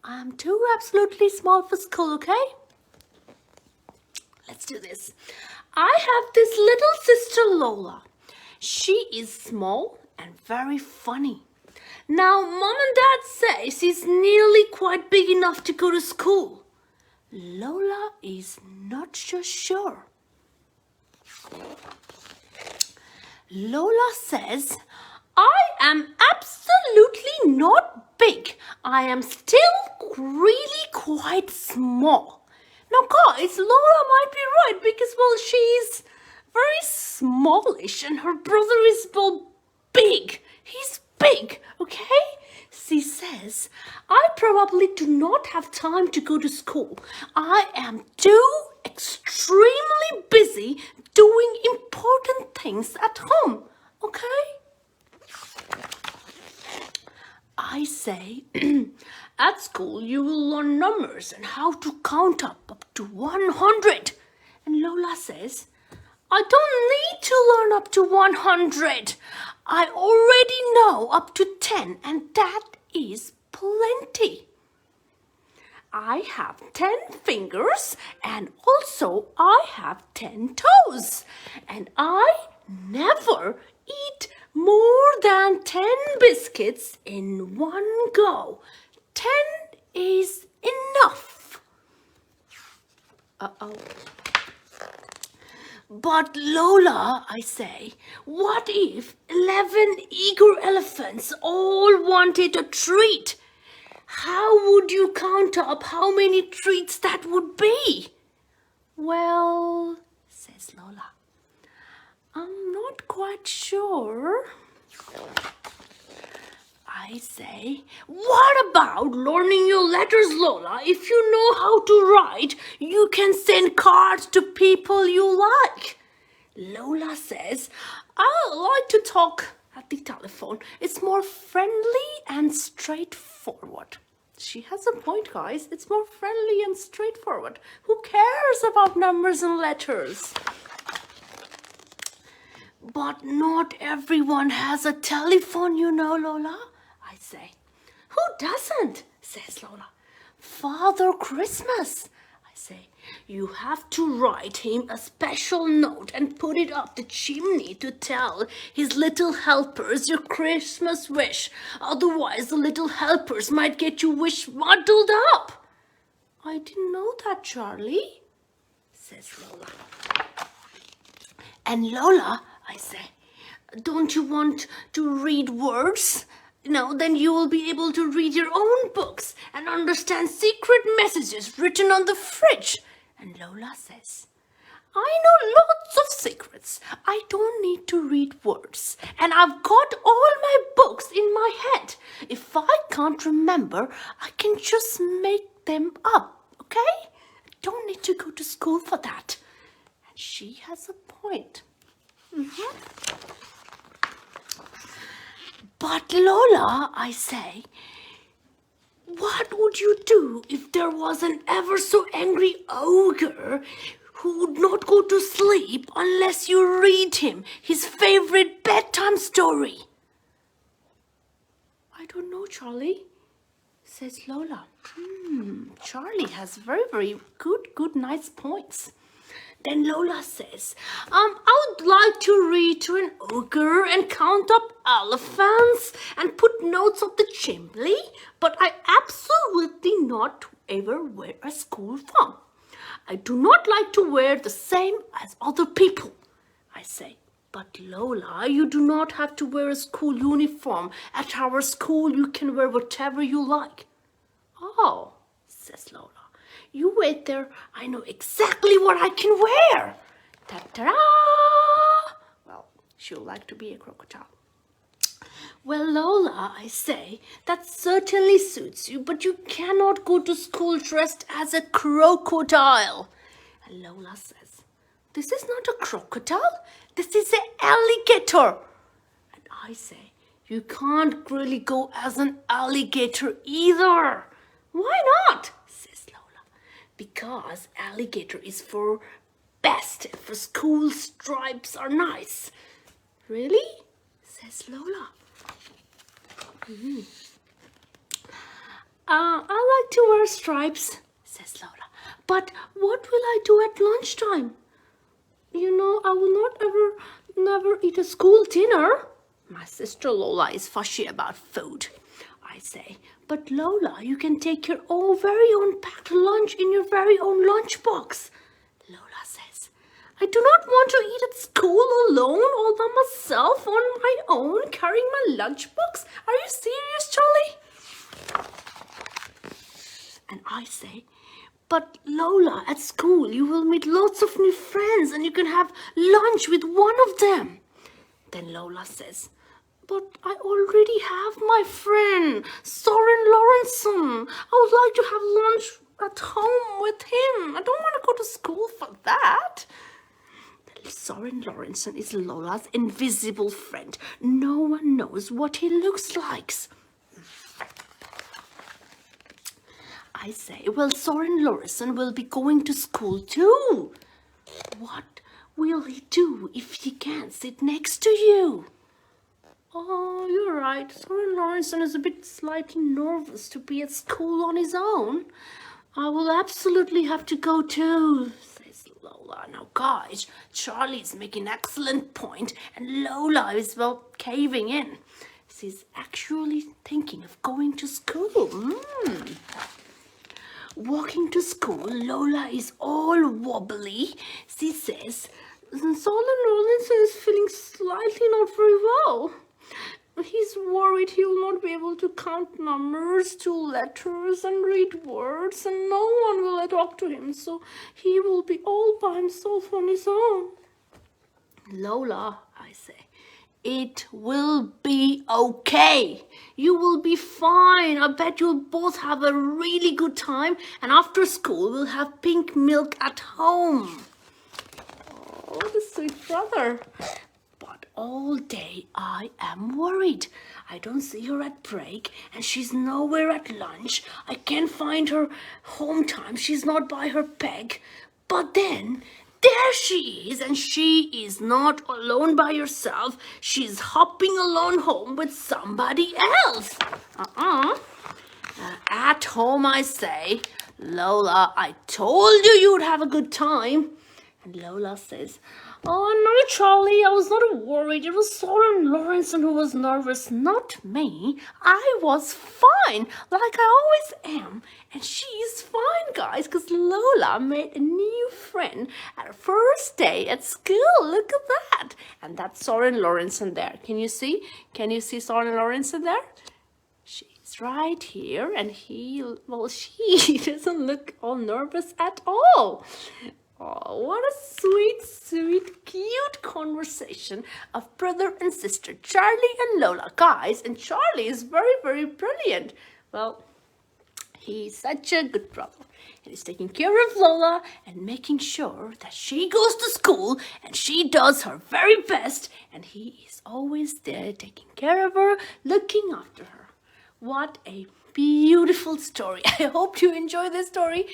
I'm too absolutely small for school, okay? Let's do this. I have this little sister Lola. She is small and very funny. Now, Mom and Dad say she's nearly quite big enough to go to school. Lola is not so sure. Lola says, I am absolutely not big. I am still really quite small. Now, guys, Lola might be right because, well, she's very smallish and her brother is, well, big. He's big, okay? She says, I probably do not have time to go to school. I am too extremely busy doing important things at home, okay? I say, at school you will learn numbers and how to count up to 100. And Lola says, I don't need to learn up to 100. I already know up to 10 and that is plenty. I have 10 fingers and also I have 10 toes. And I never eat more than 10 biscuits in one go. 10 is enough. Uh-oh. But Lola, I say, what if 11 eager elephants all wanted a treat? How would you count up how many treats that would be? Well, says Lola, I'm not quite sure. I say, what about learning your letters, Lola? If you know how to write, you can send cards to people you like. Lola says, I like to talk at the telephone. It's more friendly and straightforward. She has a point, guys. It's more friendly and straightforward. Who cares about numbers and letters? But not everyone has a telephone, you know, Lola, I say. Who doesn't? Says Lola. Father Christmas, I say. You have to write him a special note and put it up the chimney to tell his little helpers your Christmas wish. Otherwise, the little helpers might get your wish muddled up. I didn't know that, Charlie, says Lola. And Lola, I say, don't you want to read words? No, then you will be able to read your own books and understand secret messages written on the fridge. And Lola says, I know lots of secrets. I don't need to read words. And I've got all my books in my head. If I can't remember, I can just make them up, okay? I don't need to go to school for that. And she has a point. But Lola, I say, what would you do if there was an ever so angry ogre who would not go to sleep unless you read him his favorite bedtime story? I don't know, Charlie, says Lola. Charlie has very good, nice points. Then Lola says, I would like to read to an ogre and count up elephants and put notes up the chimney, but I absolutely not ever wear a school uniform. I do not like to wear the same as other people, I say. But Lola, you do not have to wear a school uniform. At our school, you can wear whatever you like. Oh, says Lola. You wait there, I know exactly what I can wear. Ta-ta-da! Well, she'll like to be a crocodile. Well, Lola, I say, that certainly suits you, but you cannot go to school dressed as a crocodile. And Lola says, this is not a crocodile, this is an alligator. And I say, you can't really go as an alligator either. Why not? Says Lola. Because alligator is for best, and for school stripes are nice. Really? Says Lola. I like to wear stripes, says Lola. But what will I do at lunchtime? You know, I will not never eat a school dinner. My sister Lola is fussy about food, I say. But Lola, you can take your own very own packed lunch in your very own lunchbox. Lola says, I do not want to eat at school alone all by myself on my own, carrying my lunchbox. Are you serious, Charlie? And I say, but Lola, at school you will meet lots of new friends and you can have lunch with one of them. Then Lola says, but I already have my friend, Soren Lorensen. I would like to have lunch at home with him. I don't want to go to school for that. Soren Lorensen is Lola's invisible friend. No one knows what he looks like. I say, well, Soren Lorensen will be going to school too. What will he do if he can't sit next to you? Oh, you're right. Soren Lorensen is a bit slightly nervous to be at school on his own. I will absolutely have to go too, says Lola. Now, guys, Charlie is making an excellent point and Lola is, well, caving in. She's actually thinking of going to school. Walking to school, Lola is all wobbly. She says, Soren Lorensen is feeling slightly not very well. He's worried he will not be able to count numbers to letters and read words, and no one will talk to him, so he will be all by himself on his own. Lola, I say, it will be okay. You will be fine. I bet you'll both have a really good time, and after school we'll have pink milk at home. Oh, the sweet brother. But all day I am worried. I don't see her at break and she's nowhere at lunch. I can't find her home time. She's not by her peg. But then there she is, and she is not alone by herself. She's hopping along home with somebody else. At home, I say, Lola, I told you you'd have a good time. And Lola says, oh, no, Charlie, I was not worried. It was Soren Lorensen who was nervous, not me. I was fine, like I always am. And she's fine, guys, because Lola made a new friend at her first day at school. Look at that. And that's Soren Lorensen there. Can you see? Can you see Soren Lorensen there? She's right here, and she doesn't look all nervous at all. Oh, what a sweet, sweet, cute conversation of brother and sister, Charlie and Lola. Guys, and Charlie is very, very brilliant. Well, he's such a good brother. And he's taking care of Lola and making sure that she goes to school and she does her very best. And he is always there taking care of her, looking after her. What a beautiful story. I hope you enjoy this story.